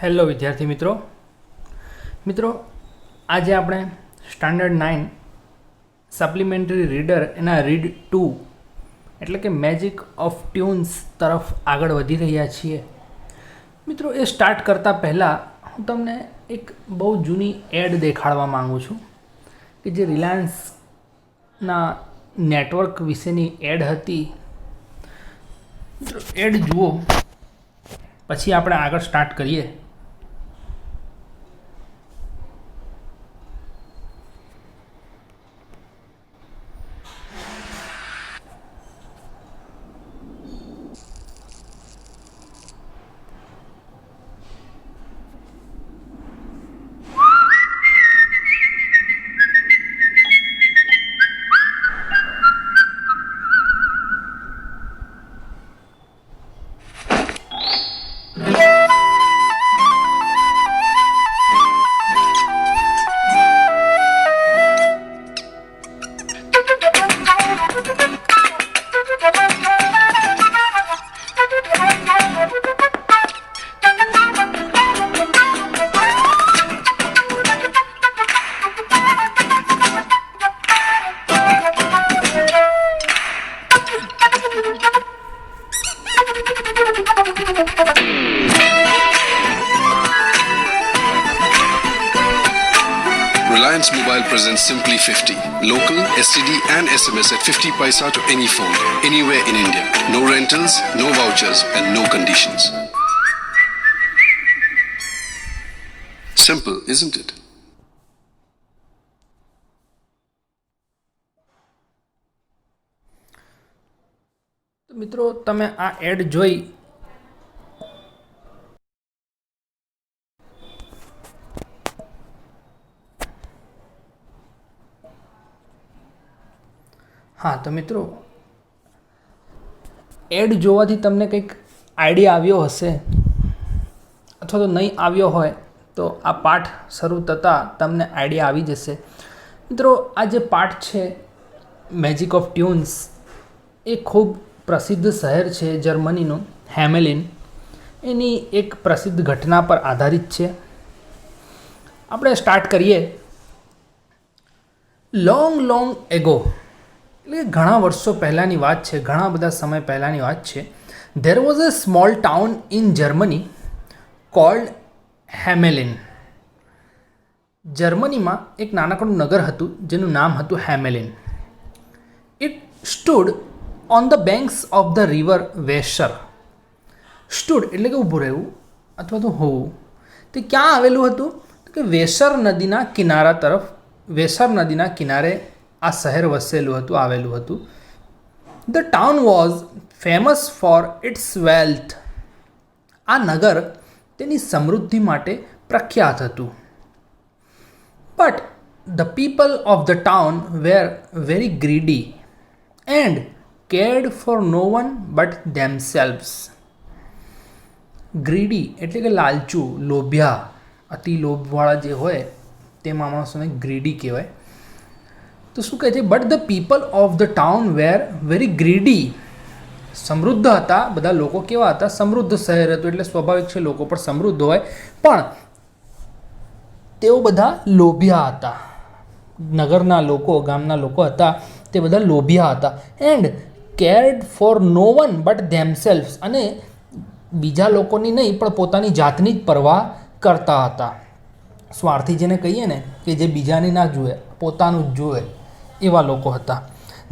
Hello વિદ્યાર્થી મિત્રો આજે આપણે સ્ટાન્ડર્ડ 9 સપ્લિમેન્ટરી રીડર એના રીડ 2 એટલે કે મેજિક ઓફ ટ્યુન્સ તરફ આગળ વધી રહ્યા છીએ. મિત્રો એ સ્ટાર્ટ કરતાં પહેલાં હું તમને એક બહુ જૂની એડ દેખાડવા માગું છું કે જે રિલાયન્સના નેટવર્ક વિશેની એડ હતી. એડ જુઓ પછી આપણે આગળ સ્ટાર્ટ કરીએ. Reliance Mobile presents Simply 50. Local, STD and SMS at 50 paisa to any phone, anywhere in India. No rentals, no vouchers and no conditions. Simple, isn't it? તો મિત્રો તમે આ એડ જોઈ હા તો મિત્રો એડ જોવાથી તમને કંઈક આઈડિયા આવ્યો હશે અથવા તો નહીં આવ્યો હોય તો આ પાઠ શરૂ થતાં તમને આઈડિયા આવી જશે. મિત્રો આ જે પાઠ છે મેજિક ઓફ ટ્યુન્સ એ ખૂબ પ્રસિદ્ધ શહેર છે જર્મનીનું હેમેલિન. એની એક પ્રસિદ્ધ ઘટના પર આધારિત છે. આપણે સ્ટાર્ટ કરીએ. લોંગ એગો એટલે ઘણા વર્ષો પહેલાંની વાત છે, ઘણા બધા સમય પહેલાંની વાત છે. There was a small town in Germany called Hamelin. જર્મનીમાં એક નાનકડું નગર હતું જેનું નામ હતું Hamelin. It stood on the banks of the river Weser. Stood એટલે કે ઊભું રહેવું અથવા તો હોવું. તે ક્યાં આવેલું હતું કે વેસર નદીના કિનારા તરફ, વેસર નદીના કિનારે આ શહેર વસેલું હતું, આવેલું હતું. The town was famous for its wealth. આ નગર તેની સમૃદ્ધિ માટે પ્રખ્યાત હતું. But the people of the town were very greedy and cared for no one but themselves. Greedy એટલે કે લાલચું, લોભિયા, અતિ લોભવાળા જે હોય તે માણસોને ગ્રીડી કહેવાય. તો શું કહે છે? But the people of the town were very greedy. સમૃદ્ધ હતા બધા લોકો. કેવા હતા? સમૃદ્ધ શહેર હતું એટલે સ્વાભાવિક છે લોકો પણ સમૃદ્ધ હોય, પણ તેઓ બધા લોભિયા હતા. નગરના લોકો, ગામના લોકો હતા તે બધા લોભિયા હતા. And cared for no one but themselves. અને બીજા લોકોની નહીં પણ પોતાની જાતની જ પરવા કરતા હતા. સ્વાર્થી જેને કહીએ ને, કે જે બીજાની ના જુએ, પોતાનું જ જુએ, એવા લોકો હતા.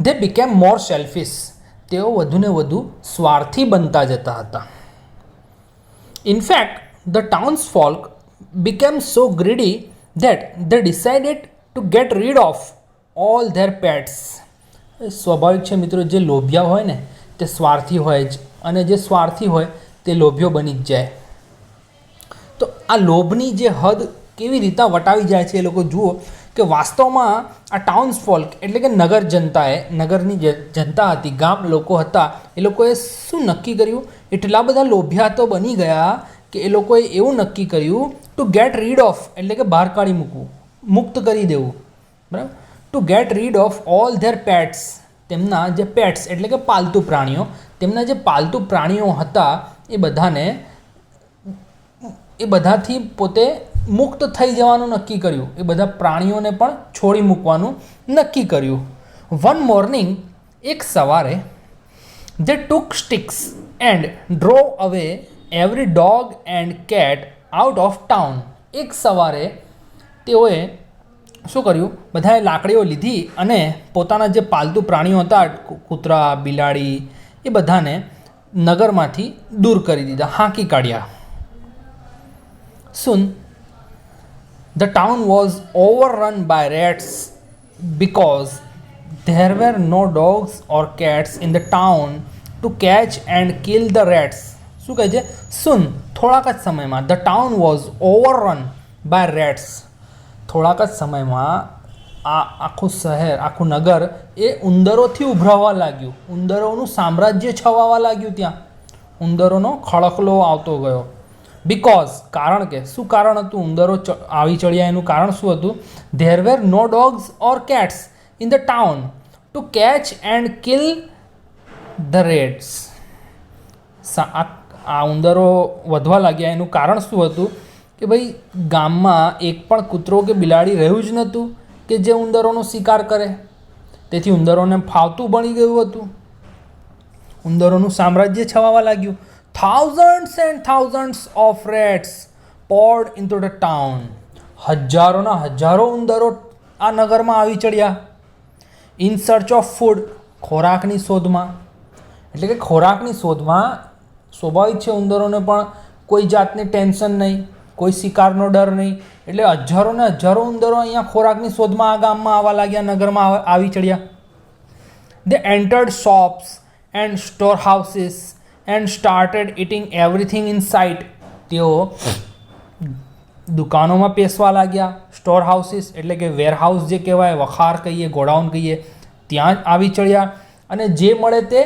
They became more selfish. તેઓ વધુને વધુ સ્વાર્થી બનતા જતા હતા. In fact the townsfolk became so greedy that they decided to get rid of all their pets. સ્વાભાવિક છે મિત્રો, જે લોભિયા હોય ને તે સ્વાર્થી હોય જ, અને જે સ્વાર્થી હોય તે લોભિયો બની જ જાય. તો આ લોભની જે હદ કેવી રીતે વટાવી જાય છે એ લોકો જુઓ કે વાસ્તવમાં આ ટાઉન્સ ફોલ્ક એટલે કે નગર જનતાએ, નગરની જે જનતા હતી, ગામ લોકો હતા, એ લોકોએ શું નક્કી કર્યું? એટલા બધા લોભિયા તો બની ગયા કે એ લોકોએ એવું નક્કી કર્યું ટુ ગેટ રીડ ઓફ એટલે કે બહાર કાઢી મૂકવું, મુક્ત કરી દેવું. બરાબર? Two get rid of all their pets. તેમના જે પેટ્સ એટલે કે પાલતુ પ્રાણીઓ, તેમના જે પાલતુ પ્રાણીઓ હતા એ બધાને એ બધાથી પોતે મુક્ત થઈ જવાનું નક્કી કર્યું. એ બધા પ્રાણીઓને પણ છોડી મૂકવાનું નક્કી કર્યું. વન મોર્નિંગ, એક સવારે, they took sticks and drove away every dog and cat out of town. એક સવારે તેઓએ શું કર્યું, બધાએ લાકડીઓ લીધી અને પોતાના જે પાલતુ પ્રાણીઓ હતા, કૂતરા, બિલાડી, એ બધાને નગરમાંથી દૂર કરી દીધા, હાંકી કાઢ્યા. Soon the town was overrun by rats because there were no dogs or cats in the town to catch and kill the rats. શું કહે છે? Soon, થોડાક જ સમયમાં, the town was overrun by rats. થોડાક જ સમયમાં આ આખું શહેર, આખું નગર એ ઉંદરોથી ઉભરાવા લાગ્યું. ઉંદરોનું સામ્રાજ્ય છવાવા લાગ્યું. ત્યાં ઉંદરોનો ખળખલો આવતો ગયો. બિકોઝ, કારણ કે, શું કારણ હતું ઉંદરો આવી ચડ્યા એનું કારણ શું હતું? There were no dogs or cats in the town to catch and kill the rats. આ ઉંદરો વધવા લાગ્યા એનું કારણ શું હતું? કે ભાઈ ગામમાં એક પણ કૂતરો કે બિલાડી રહ્યું જ નહોતું કે જે ઉંદરોનો શિકાર કરે. તેથી ઉંદરોને ફાવતું બની ગયું હતું. ઉંદરોનું સામ્રાજ્ય છવાવા લાગ્યું. Thousands and thousands of rats poured into the town. હજારોના હજારો ઉંદરો આ નગરમાં આવી ચડ્યા. ઇન સર્ચ ઓફ ફૂડ, ખોરાકની શોધમાં. એટલે કે ખોરાકની શોધમાં સ્વાભાવિક છે ઉંદરોને પણ કોઈ જાતની ટેન્શન નહીં, કોઈ શિકારનો ડર નહીં. એટલે હજારો ને હજારો ઉંદરો અહીંયા ખોરાકની શોધમાં આ ગામમાં આવવા લાગ્યા, નગરમાં આવી ચડ્યા. They entered shops and storehouses and started eating everything in sight. તેઓ દુકાનોમાં પેસવા લાગ્યા. સ્ટોર હાઉસીસ એટલે કે વેરહાઉસ જે કહેવાય, વખાર કહીએ, ગોડાઉન કહીએ, ત્યાં જ આવી ચડ્યા અને જે મળે તે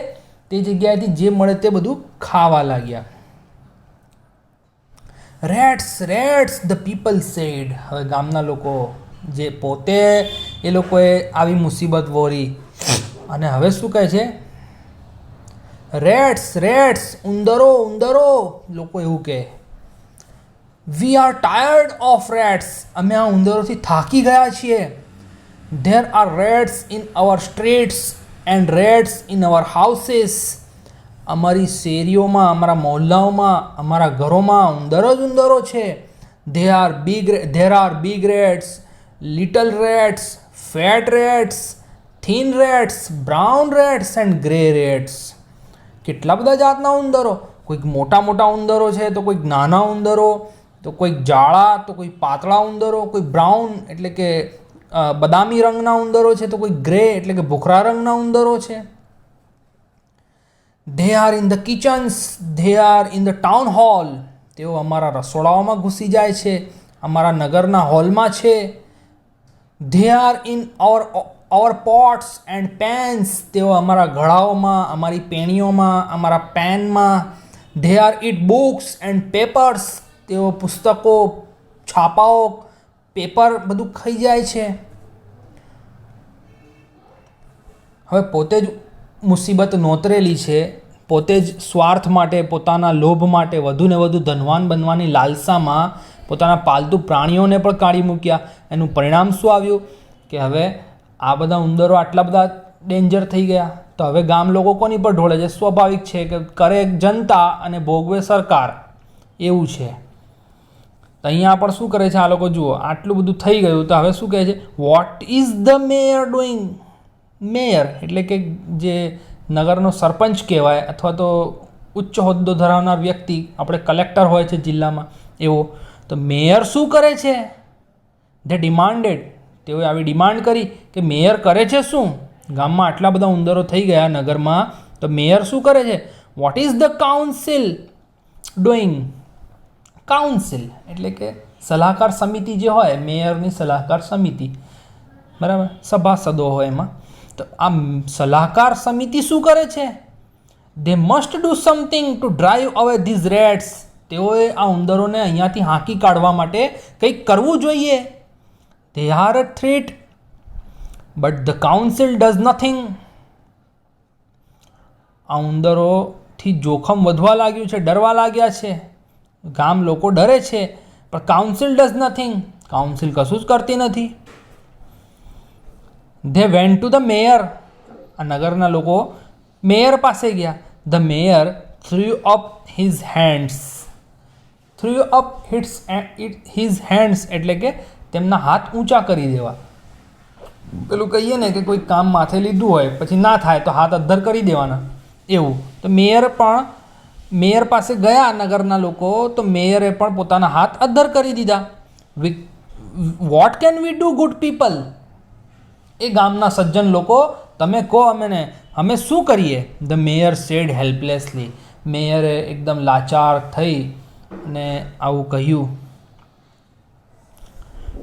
જગ્યાએથી જે મળે તે બધું ખાવા લાગ્યા. Rats rats the people said. હવે ગામના લોકો જે પોતે એ લોકોએ આવી મુસીબત વોરી અને હવે શું કહે છે? રેટ્સ રેટ્સ, ઉંદરો ઉંદરો. લોકો એવું કહે, we are tired of rates. અમે આ ઉંદરોથી થાકી ગયા છીએ. There are rates in our streets and rates in our houses. અમારી શેરીઓમાં, અમારા મોહલ્લાઓમાં, અમારા ઘરોમાં ઉંદરો જ ઉંદરો છે. There are big rates, little rates, fat rates, thin rates, brown rates and grey rates. કેટલા બધા જાતના ઉંદરો. કોઈક મોટા મોટા ઉંદરો છે, તો કોઈક નાના ઉંદરો, તો કોઈક જાડા, તો કોઈ પાતળા ઉંદરો, કોઈ બ્રાઉન એટલે કે બદામી રંગના ઉંદરો છે, તો કોઈ ગ્રે એટલે કે ભૂખરા રંગના ઉંદરો છે. They are in the kitchens, they are in the town hall. તેઓ અમારા રસોડાઓમાં ઘૂસી જાય છે, અમારા નગરના હોલમાં છે. They are in our pots and pans. તેઓ અમારા ઘડાઓમાં, અમારી પેણીઓમાં, અમારા પેનમાં. They are eat books and papers. તેઓ પુસ્તકો, છાપાઓ, પેપર બધું ખાઈ જાય છે. હવે પોતે જ મુસીબત નોતરેલી છે, પોતે જ સ્વાર્થ માટે, પોતાના લોભ માટે, વધુ ને વધુ ધનવાન બનવાની લાલસામાં પોતાના પાલતુ પ્રાણીઓને પણ કાઢી મૂક્યા. એનું પરિણામ શું આવ્યું? કે હવે આ બધા ઉંદરો આટલા બધા ડેન્જર થઈ ગયા તો હવે ગામ લોકો કોની પર ઢોળે છે? સ્વાભાવિક છે કે કરે જનતા અને ભોગવે સરકાર. એવું છે. તો અહીંયા પણ શું કરે છે આ લોકો? જુઓ, આટલું બધું થઈ ગયું તો હવે શું કહે છે? What is the mayor doing? Mayor એટલે કે જે નગરનો સરપંચ કહેવાય અથવા તો ઉચ્ચ હોદ્દો ધરાવનાર વ્યક્તિ, આપણે કલેક્ટર હોય છે જિલ્લામાં એવો. તો મેયર શું કરે છે? They demanded. તેઓએ આવી ડિમાન્ડ કરી કે મેયર કરે છે શું? ગામમાં આટલા બધા ઉંદરો થઈ ગયા નગરમાં, તો મેયર શું કરે છે? What is the council doing? Council એટલે કે સલાહકાર સમિતિ જે હોય, મેયરની સલાહકાર સમિતિ, બરાબર, સભાસદો હોય એમાં. તો આ સલાહકાર સમિતિ શું કરે છે? They must do something to drive અવે ધીઝ રેટ્સ. તેઓએ આ ઉંદરોને અહીંયાથી હાંકી કાઢવા માટે કંઈક કરવું જોઈએ. They are a threat, but the council does nothing. આ ઉંદરોથી જોખમ વધવા લાગ્યું છે, ડરવા લાગ્યા છે. ગામ લોકો ડરે છે, પણ કાઉન્સિલ ડઝ નથિંગ, કાઉન્સિલ કશું જ કરતી નથી. They went to the mayor, આ નગરના લોકો મેયર પાસે ગયા. The mayor through up his hands, through up his hands એટલે કે તેમના હાથ ઊંચા કરી દેવા. પેલું કહીએ ને કે કોઈ કામ માથે લીધું હોય પછી ના થાય તો હાથ અદ્ધર કરી દેવાના, એવું. તો મેયર પાસે ગયા નગરના લોકો, તો મેયરે પણ પોતાના હાથ અદ્ધર કરી દીધા. What can we do good people, એ ગામના સજ્જન લોકો, તમે કહો અમે શું કરીએ. ધ મેયર સેડ હેલ્પલેસલી, મેયરે એકદમ લાચાર થઈ અને આવું કહ્યું.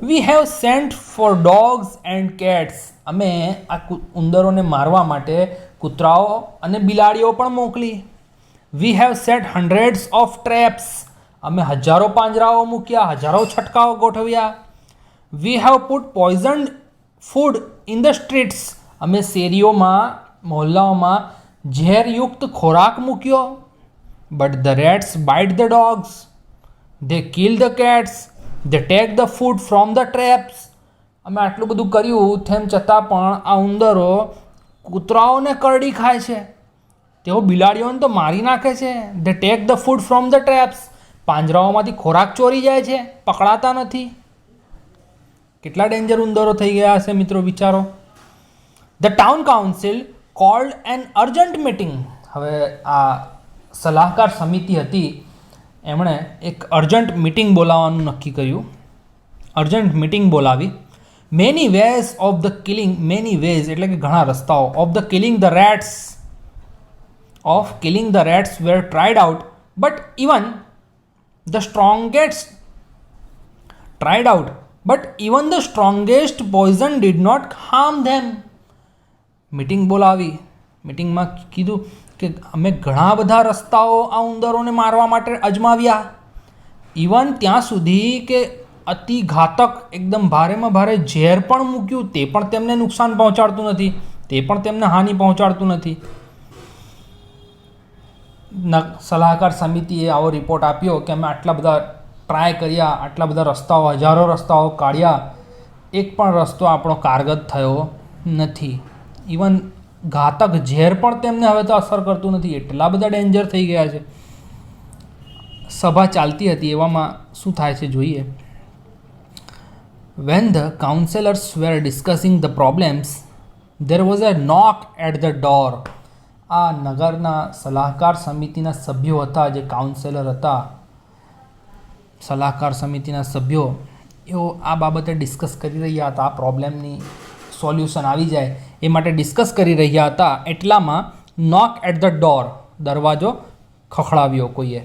We have sent for dogs and cats, અમે આ ઉંદરોને મારવા માટે કૂતરાઓ અને બિલાડીઓ પણ મોકલી. We have set hundreds of traps, અમે હજારો પાંજરાઓ મૂક્યા, હજારો છટકાઓ ગોઠવ્યા. We have put poisoned food in the streets, અમે શેરીઓમાં મોહલ્લાઓમાં ઝેરયુક્ત ખોરાક મૂક્યો. But the rats bite the dogs, they kill the cats, they take the food from the traps. અમે આટલું બધું કર્યું તેમ છતાં પણ આ ઉંદરો કૂતરાઓને કરડી ખાય છે, તેઓ બિલાડીઓને તો મારી નાખે છે. They take the food from the traps, પાંજરાઓમાંથી ખોરાક ચોરી જાય છે, પકડાતા નથી. કેટલા ડેન્જર ઉંદરો થઈ ગયા હશે મિત્રો, વિચારો. The town council called an urgent meeting, હવે આ સલાહકાર સમિતિ હતી એમણે એક અર્જન્ટ મીટિંગ બોલાવવાનું નક્કી કર્યું. અર્જન્ટ મીટિંગ બોલાવી. Many ways of the killing, many ways એટલે કે ઘણા રસ્તાઓ, of the killing the rats were tried out, but even the strongest poison did not harm them. Meeting બોલાવી. મીટિંગમાં કીધું કે અમે ઘણા બધા રસ્તાઓ આ ઉંદરોને મારવા માટે અજમાવ્યા, ઇવન ત્યાં સુધી કે અતિ ઘાતક એકદમ ભારેમાં ભારે ઝેર પણ મૂક્યું, તે પણ તેમને નુકસાન પહોંચાડતું નથી, તે પણ તેમને હાનિ પહોંચાડતું નથી. સલાહકાર સમિતિએ આવો રિપોર્ટ આપ્યો કે અમે આટલા બધા ટ્રાય કર્યા, આટલા બધા રસ્તાઓ, હજારો રસ્તાઓ કાઢ્યા, એક પણ રસ્તો આપણો કારગત થયો નથી. ઇવન ઘાતક ઝેર પણ તેમને હવે તો અસર કરતું નથી, એટલા બધા ડેન્જર થઈ ગયા છે. સભા ચાલતી હતી એવામાં શું થાય છે જોઈએ. When the councillors were discussing the problems, there was a knock at the door. આ નગરના સલાહકાર સમિતિના સભ્યો હતા, જે કાઉન્સેલર હતા, સલાહકાર સમિતિના સભ્યો, એઓ આ બાબતે ડિસ્કસ કરી રહ્યા હતા. આ પ્રોબ્લેમની સોલ્યુશન આવી જાય એ માટે ડિસ્કસ કરી રહ્યા હતા. એટલામાં નોક એટ ધ ડોર, દરવાજો ખખડાવ્યો કોઈએ.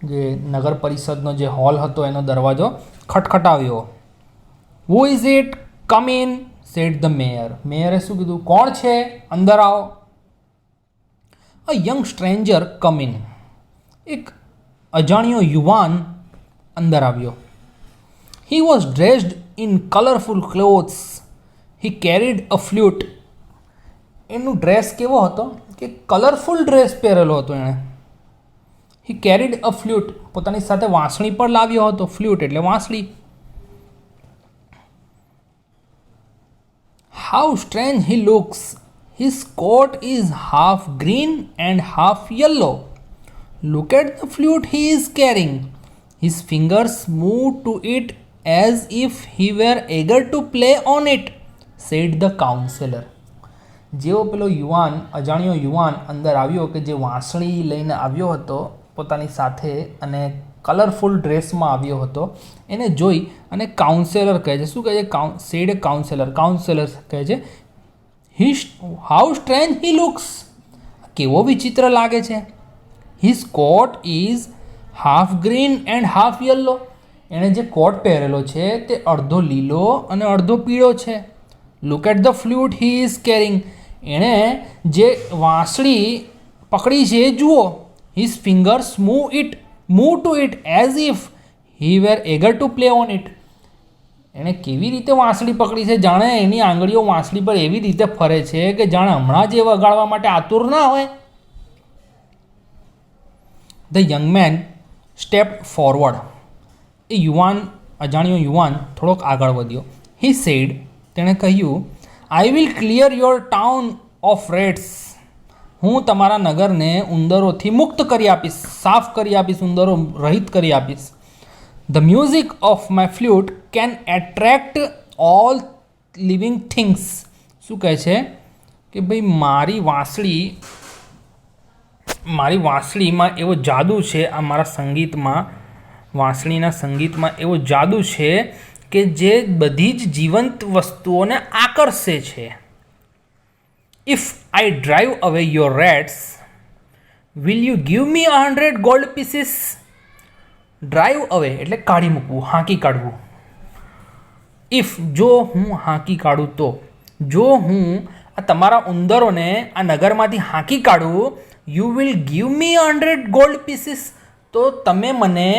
જે નગર પરિષદનો જે હોલ હતો એનો દરવાજો ખટખટાવ્યો. Who is it, come in, said the mayor. મેયરે શું કીધું, કોણ છે, અંદર આવો. A young stranger come in, એક અજાણ્યો યુવાન અંદર આવ્યો. He was dressed in colourful clothes, he carried a flute. એનું ડ્રેસ કેવો હતો કે કલરફુલ ડ્રેસ પહેરેલો હતો એણે. હી કેરીડ અ ફ્લ્યુટ, પોતાની સાથે વાંસળી પણ લાવ્યો હતો. ફ્લ્યુટ એટલે વાંસળી. How strange he looks, his coat is half green and half yellow. Look at the flute he is carrying, his fingers move to it as if he were eager to play on it, said the councillor. જેવો પેલો યુવાન, અજાણ્યો યુવાન અંદર આવ્યો કે જે વાંસળી લઈને આવ્યો હતો પોતાની સાથે અને કલરફુલ ડ્રેસમાં આવ્યો હતો, એને જોઈ અને કાઉન્સેલર કહે છે, શું કહે છે, સેડ કાઉન્સેલર કહે છે, હાઉ સ્ટ્રેન્જ હી લુક્સ, કેવો વિચિત્ર લાગે છે. His coat is half green and half yellow, એણે જે કોટ પહેરેલો છે તે અડધો લીલો અને અડધો પીળો છે. Look at the flute he is carrying, એણે જે વાંસળી પકડી છે એ જુઓ. His fingers move to it as if he were eager to play on it. એણે કેવી રીતે વાંસળી પકડી છે, જાણે એની આંગળીઓ વાંસળી પર એવી રીતે ફરે છે કે જાણે હમણાં જ એ વગાડવા માટે આતુર ના હોય. The young man step forward. એ અજાણ્યો યુવાન થોડોક આગળ વધ્યો. હી સેડ, તેણે કહ્યું, I will clear your town of rats. હું તમારા નગરને ઉંદરોથી મુક્ત કરી આપીશ, સાફ કરી આપીશ, ઉંદરો રહિત કરી આપીશ. The music of my flute can attract all living things. શું કહે છે કે ભાઈ મારી વાંસળીમાં એવો જાદુ છે, આ મારા સંગીતમાં, વાંસળીના સંગીતમાં એવો જાદુ છે કે જે બધી જ જીવંત વસ્તુઓને આકર્ષે છે. ઇફ આઈ ડ્રાઈવ અવે your rates will you give me 100 gold pieces. Drive અવે એટલે કાઢી મૂકવું, હાંકી કાઢવું. ઇફ જો હું હાંકી કાઢું તો, જો હું આ તમારા ઉંદરોને આ નગરમાંથી હાંકી કાઢું, you will give me 100 gold pieces, તો તમે મને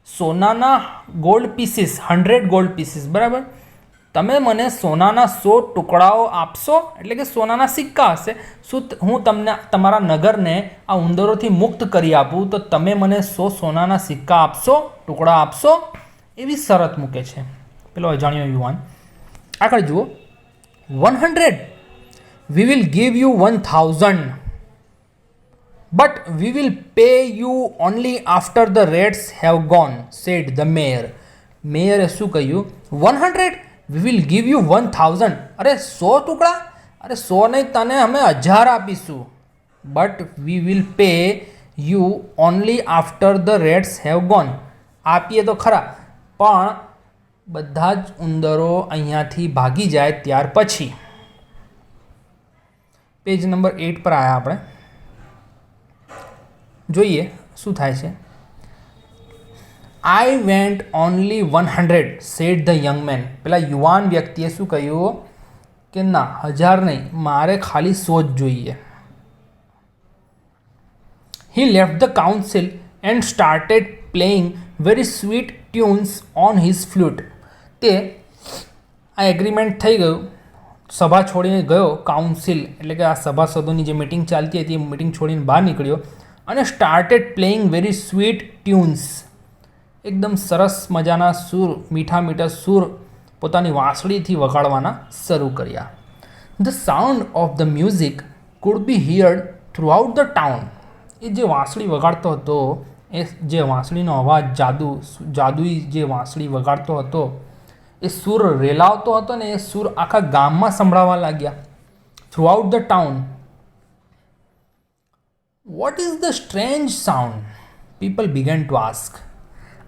સોનાના ગોલ્ડ પીસીસ, 100 ગોલ્ડ પીસીસ, બરાબર, તમે મને સોનાના 100 ટુકડાઓ આપશો, એટલે કે સોનાના સિક્કા હશે. શું હું તમને તમારા નગરને આ ઉંદરોથી મુક્ત કરી આપું તો તમે મને 100 સોનાના સિક્કા આપશો, ટુકડા આપશો? એવી શરત મૂકે છે પેલો અજાણ્યો યુવાન. આગળ જુઓ. 100, we will give you 1000, but we will pay you only after the rats have gone, said the mayor. મેયરે શું કહ્યું? 100, વી વિલ ગીવ યુ 1000. અરે 100 ટુકડા? અરે 100 નહીં, તને અમે 1000 આપીશું. But we will pay you only after the rats have gone. આપીએ તો ખરા, પણ બધા જ ઉંદરો અહીંયાથી ભાગી જાય ત્યાર પછી. પેજ નંબર 8 પર આવ્યા આપણે. જોઈએ શું થાય છે. I want only 100, said the young man. પેલા યુવાન વ્યક્તિએ શું કહ્યું કે ના, 1000 નહીં, મારે ખાલી 100 જ જોઈએ. હી left the council and started playing very sweet tunes on his flute. તે આ એગ્રીમેન્ટ થઈ ગયું, સભા છોડીને ગયો. કાઉન્સિલ એટલે કે આ સભાસદોની જે મિટિંગ ચાલતી હતી એ મિટિંગ છોડીને બહાર નીકળ્યો અને started playing very sweet tunes. એકદમ સરસ મજાના સૂર, મીઠા મીઠા સૂર પોતાની વાંસળીથી વગાડવાના શરૂ કર્યા. The sound of the music could be heard throughout the town. એ જે વાંસળી વગાડતો હતો, એ જે વાંસળીનો અવાજ, જાદુઈ જે વાંસળી વગાડતો હતો, એ સૂર રેલાવતો હતો ને એ સૂર આખા ગામમાં સંભળાવા લાગ્યા. Throughout the town. What is the strange sound? People began to ask.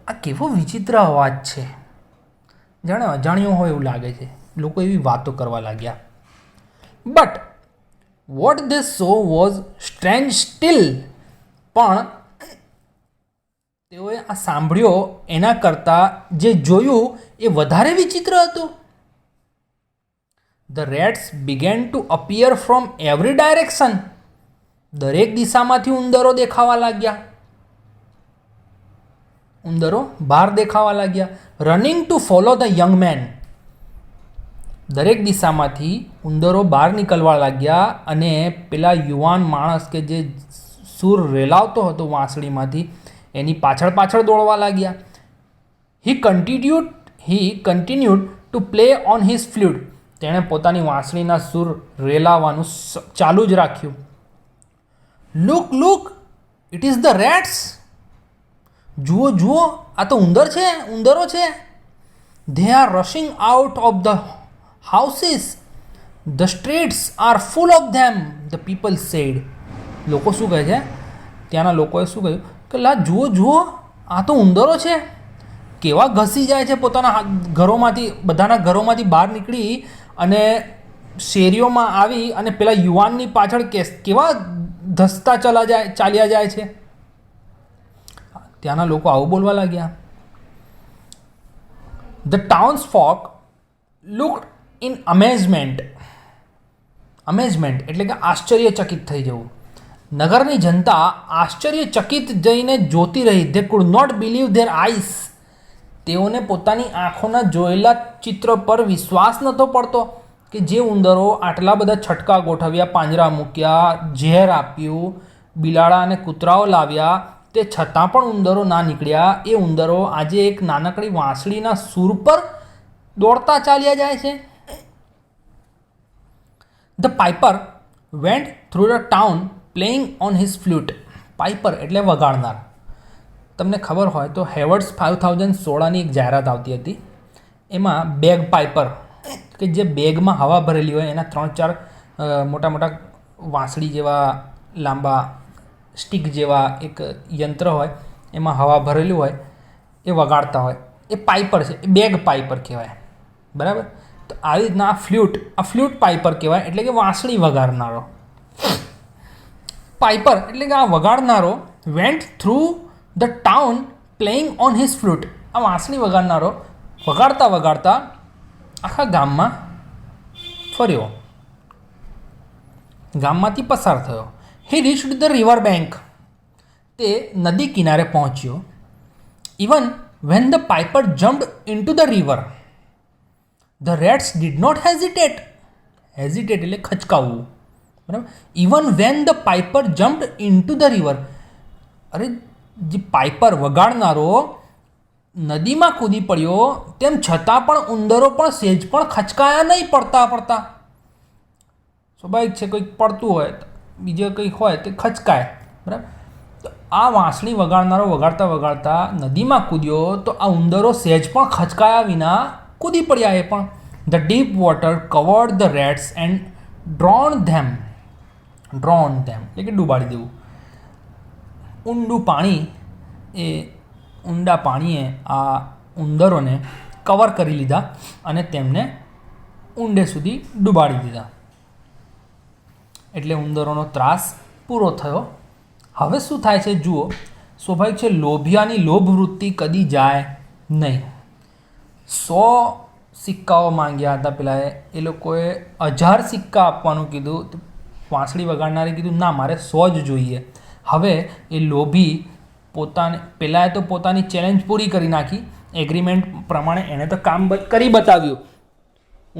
આ કેવો વિચિત્ર અવાજ છે, જાણે અજાણ્યો હોય એવું લાગે છે. લોકો એવી વાતો કરવા લાગ્યા. But what they so was strange steel. પણ તેઓએ આ સાંભળ્યો એના કરતાં જે જોયું એ વધારે વિચિત્ર હતું. The rats began to appear from every direction. દરેક દિશામાંથી ઉંદરો દેખાવા લાગ્યા. ઉંદરો બહાર દેખાવા લાગ્યા. Running to follow the young man. દરેક દિશામાંથી ઉંદરો બહાર નીકળવા લાગ્યા અને પેલા યુવાન માણસ કે જે સૂર રેલાવતો હતો વાંસળીમાંથી, એની પાછળ પાછળ દોડવા લાગ્યા. He continued to play on his flute. તેણે પોતાની વાંસળીના સૂર રેલાવવાનું ચાલુ જ રાખ્યું. Look look, it is the rats. જુઓ જુઓ, આ તો ઉંદરો છે. They are rushing out of the houses. The streets are full of them, the people said. લોકો શું કહે છે? ત્યાંના લોકોએ શું કહ્યું કે લા જુઓ જુઓ, આ તો ઉંદરો છે. કેવા ઘસી જાય છે પોતાના ઘરોમાંથી, બધાના ઘરોમાંથી બહાર નીકળી અને શેરીઓમાં આવી અને પેલા યુવાનની પાછળ કેવા ધસતા ચાલ્યા જાય છે. ત્યાંના લોકો આવું બોલવા લાગ્યા. The townsfolk looked in amazement. Amazement એટલે કે આશ્ચર્યચકિત થઈ જવું. નગરની જનતા આશ્ચર્યચકિત જઈને જોતી રહી. They could not believe their eyes. તેઓને પોતાની આંખોના જોયેલા ચિત્ર પર વિશ્વાસ નહોતો પડતો કે જે ઉંદરો આટલા બધા છટકા ગોઠવ્યા, પાંજરા મૂક્યા, ઝેર આપ્યું, બિલાડા અને કૂતરાઓ લાવ્યા, તે છતાં પણ ઉંદરો ના નીકળ્યા. એ ઉંદરો આજે એક નાનકડી વાંસળીના સૂર પર દોડતા ચાલ્યા જાય છે. The piper vent through the town playing on his flute. Piper એટલે વગાડનાર. તમને ખબર હોય તો હેવર્ડ્સ 5016ની એક જાહેરાત આવતી હતી. એમાં બેગ પાઇપર કે જે બેગમાં હવા ભરેલી હોય એના 3-4 મોટા મોટા વાંસળી જેવા લાંબા સ્ટીક જેવા એક યંત્ર હોય, એમાં હવા ભરેલી હોય, એ વગાડતા હોય, એ પાઇપર છે. એ બેગ પાઇપર કહેવાય. બરાબર. તો આવી રીતના આ ફ્લ્યુટ પાઇપર કહેવાય, એટલે કે વાંસળી વગાડનારો. પાઇપર એટલે કે આ વગાડનારો went through the town playing on his flute. આ વાંસળી વગાડનારો વગાડતા વગાડતા આખા ગામમાં ફર્યો, ગામમાંથી પસાર થયો. He reached the river bank. તે નદી કિનારે પહોંચ્યો. Even when the piper jumped into the river the rats did not hesitate. Hesitate એટલે ખચકાવવું. બરાબર. Even when the piper jumped into the river. અરે જે પાઇપર વગાડનારો નદીમાં કૂદી પડ્યો, તેમ છતાં પણ ઉંદરો પણ સહેજ પણ ખચકાયા નહીં પડતા. સ્વાભાવિક છે, કંઈક પડતું હોય, બીજે કંઈક હોય તે ખચકાય. બરાબર. તો આ વાંસળી વગાડનારો વગાડતા વગાડતા નદીમાં કૂદ્યો તો આ ઉંદરો સહેજ પણ ખચકાયા વિના કૂદી પડ્યા. એ પણ the deep water covered the rats and drowned them એટલે કે ડૂબાડી દેવું. ઊંડા પાણીએ આ ઉંદરોને કવર કરી લીધા અને તેમને ઊંડે સુધી ડૂબાડી દીધા. એટલે ઉંદરોનો ત્રાસ પૂરો થયો. હવે શું થાય છે જુઓ. સ્વાભાવિક છે, લોભિયાની લોભ વૃત્તિ કદી જાય નહીં. 100 સિક્કાઓ માંગ્યા હતા પેલાએ, એ લોકોએ 1000 સિક્કા આપવાનું કીધું. વાંસળી વગાડનારે કીધું ના, મારે 100 જ જોઈએ. હવે એ લોભી પહેલાંએ તો પોતાની ચેલેન્જ પૂરી કરી નાખી. એગ્રીમેન્ટ પ્રમાણે એણે તો કામ કરી બતાવ્યું.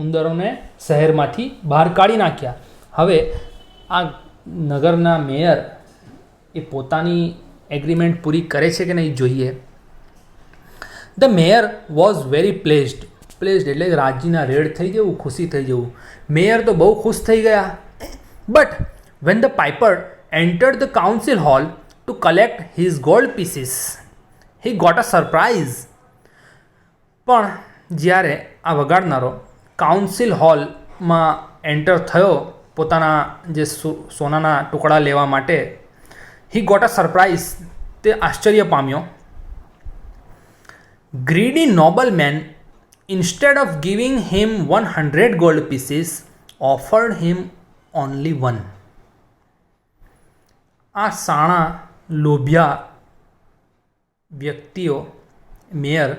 ઉંદરોને શહેરમાંથી બહાર કાઢી નાખ્યા. હવે આ નગરના મેયર એ પોતાની એગ્રીમેન્ટ પૂરી કરે છે કે નહીં જોઈએ. ધ મેયર વોઝ વેરી પ્લેઝડ એટલે રાજીના રેડ થઈ જવું, ખુશી થઈ જવું. મેયર તો બહુ ખુશ થઈ ગયા. But when the piper entered the council hall to collect his gold pieces he got a surprise. પણ જ્યારે આ વગાડનારો કાઉન્સિલ હોલમાં એન્ટર થયો પોતાના જે સોનાના ટુકડા લેવા માટે, હી ગોટ અ સરપ્રાઇઝ, તે આશ્ચર્ય પામ્યો. Greedy noble men instead of giving him 100 gold pieces offered him only 1. આ સાણા લોભિયા વ્યક્તિઓ mayor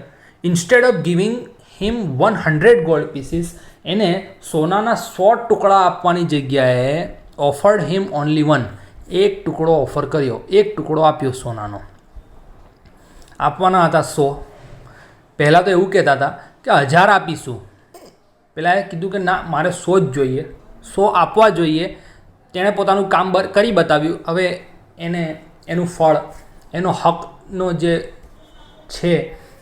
instead of giving him 100 gold pieces, એને સોનાના 100 ટુકડા આપવાની જગ્યાએ ઓફર્ડ હિમ ઓનલી 1, એક ટુકડો ઓફર કર્યો, એક ટુકડો આપ્યો સોનાનો. આપવાના હતા 100. પહેલાં તો એવું કહેતા હતા કે 1000 આપીશું. પહેલાં એ કીધું કે ના, મારે 100 જ જોઈએ, 100 આપવા જોઈએ. તેણે પોતાનું કામ કરી બતાવ્યું. હવે એનું ફળ, એનો હકનો જે છે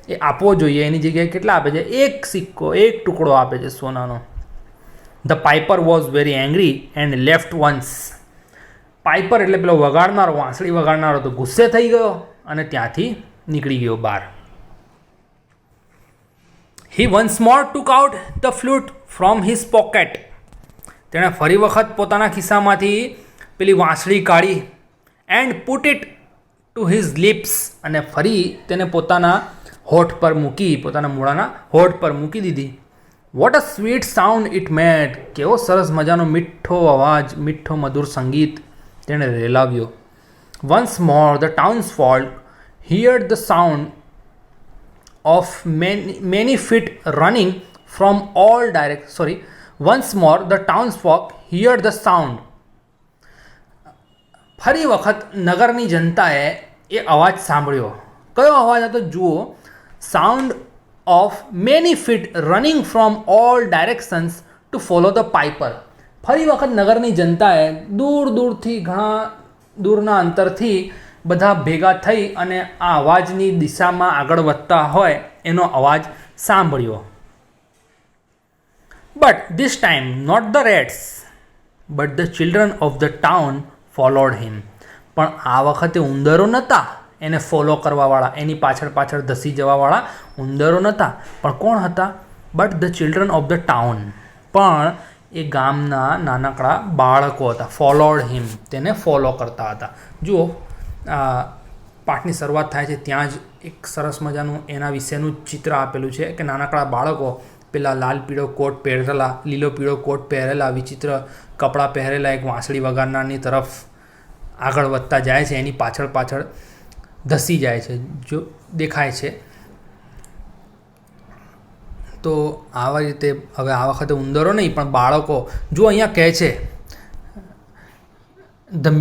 એ આપવો જોઈએ. એની જગ્યાએ કેટલા આપે છે? એક સિક્કો, એક ટુકડો આપે છે સોનાનો. The piper was very angry and left once. Piper એટલે પેલો વગાડનારો, વાંસળી વગાડનારો તો ગુસ્સે થઈ ગયો અને ત્યાંથી નીકળી ગયો બહાર. He once more took out the flute from his pocket. તેણે ફરી વખત પોતાના ખિસ્સામાંથી પેલી વાંસળી કાઢી. And put it to his lips, અને ફરી તેને પોતાના હોઠ પર મૂકી, પોતાના મૂળાના હોઠ પર મૂકી દીધી. What a sweet sound it made. કેવો સરસ મજાનો મીઠો અવાજ, મીઠો મધુર સંગીત તેણે રેલાવ્યો. Once more the townsfolk heard the sound of many feet running from all directions. Once more the townsfolk heard the sound. ફરી વખત નગરની જનતાએ એ અવાજ સાંભળ્યો. કયો અવાજ હતો જુઓ. Sound of many feet running from all directions to follow the piper. ફરી વખત નગરની જનતાએ દૂરથી ઘણા દૂરના અંતરથી બધા ભેગા થઈ અને આ અવાજની દિશામાં આગળ વધતા હોય એનો અવાજ સાંભળ્યો. But this time not the rats but the children of the town followed him. પણ આ વખતે ઉંદરો નહોતા એને ફોલો કરવાવાળા, એની પાછળ પાછળ ધસી જવાવાળા ઉંદરો નહોતા. પણ કોણ હતા? But the children of the town. પણ એ ગામના નાનકડા બાળકો હતા. ફોલોડ હિમ, તેને ફોલો કરતા હતા. જુઓ, પાઠની શરૂઆત થાય છે ત્યાં જ એક સરસ મજાનું એના વિશેનું ચિત્ર આપેલું છે કે નાનકડા બાળકો પેલા લાલ પીળો કોટ પહેરેલા, લીલો પીળો કોટ પહેરેલા, વિચિત્ર કપડાં પહેરેલા એક વાંસળી વગાડનારની તરફ આગળ વધતા જાય છે, એની પાછળ પાછળ ધસી જાય છે, જો દેખાય છે. તો આવા રીતે હવે આ વખતે ઉંદરો નહીં પણ બાળકો. જો અહીંયા કહે છે the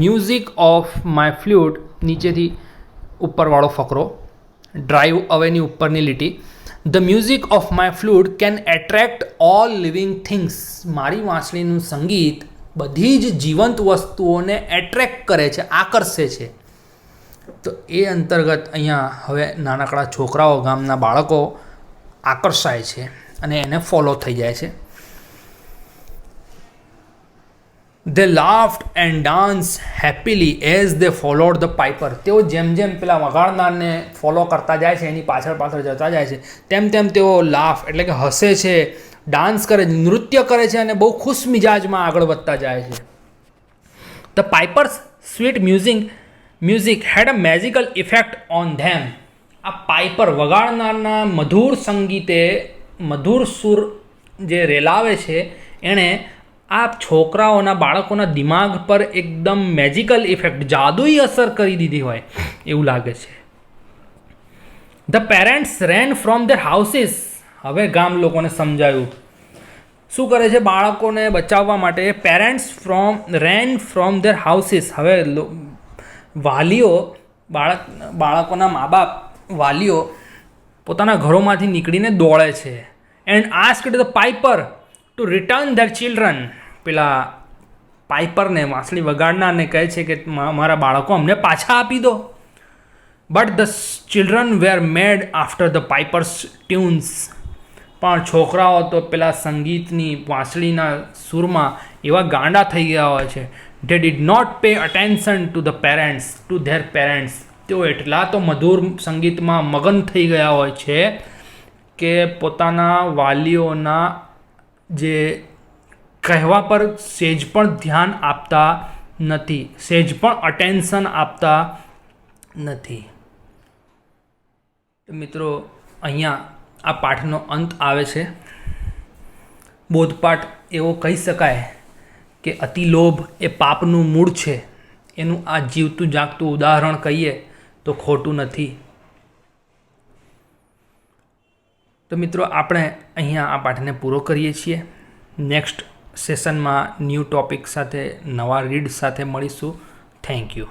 music of my flute, નીચેથી ઉપરવાળો ફકરો, ડ્રાઈવ અવેની ઉપરની લીટી. The music of my flute can attract all living things. મારી વાંસળીનું સંગીત બધી જ જીવંત વસ્તુઓને એટ્રેક્ટ કરે છે, આકર્ષે છે. તો એ અંતર્ગત અહીંયા હવે નાનકડા છોકરાઓ, ગામના બાળકો આકર્ષાય છે અને એને ફોલો થઈ જાય છે. They laughed and dance happily as they followed the piper. તેઓ જેમ જેમ પેલા વગાડનારને ફોલો કરતા જાય છે, એની પાછળ પાછળ જતા જાય છે, તેમ તેમ તેઓ લાફ એટલે કે હસે છે, ડાન્સ કરે છે, નૃત્ય કરે છે અને બહુ ખુશ મિજાજમાં આગળ વધતા જાય છે. The piper's sweet music had a magical effect on them. આ પાઇપર વગાડનારના મધુર સંગીતે, મધુર સુર જે રેલાવે છે, એણે આ છોકરાઓના, બાળકોના દિમાગ પર એકદમ મેજિકલ ઇફેક્ટ, જાદુઈ અસર કરી દીધી હોય એવું લાગે છે. The parents rain from there houses. હવે ગામ લોકોને સમજાયું શું કરે છે બાળકોને બચાવવા માટે. Parents rain from there houses. હવે વાલીઓ, બાળકોના મા બાપ, વાલીઓ પોતાના ઘરોમાંથી નીકળીને દોડે છે. And asked the piper two return there children. પેલા પાઇપરને, વાંસળી વગાડનારને કહે છે કે મારા બાળકો અમને પાછા આપી દો. But the children were mad after the piper's tunes. પણ છોકરાઓ તો પેલા સંગીતની, વાંસળીના સૂરમાં એવા ગાંડા થઈ ગયા હોય છે. They did not pay attention to their parents. તેઓ એટલા તો મધુર સંગીતમાં મગન થઈ ગયા હોય છે કે પોતાના વાલીઓના જે કહેવા પર સહેજ પણ ધ્યાન આપતા નથી, સહેજ પણ અટેન્શન આપતા નથી. મિત્રો, અહીંયા આ પાઠનો અંત આવે છે. બોધપાઠ એવો કહી શકાય કે અતિલોભ એ પાપનું મૂળ છે. એનું આ જીવતું જાગતું ઉદાહરણ કહીએ તો ખોટું નથી. તો મિત્રો, આપણે અહીંયા આ પાઠને પૂરો કરીએ છીએ. નેક્સ્ટ સેશનમાં ન્યૂ ટોપિક સાથે, નવા રીડ સાથે મળીશું. Thank you.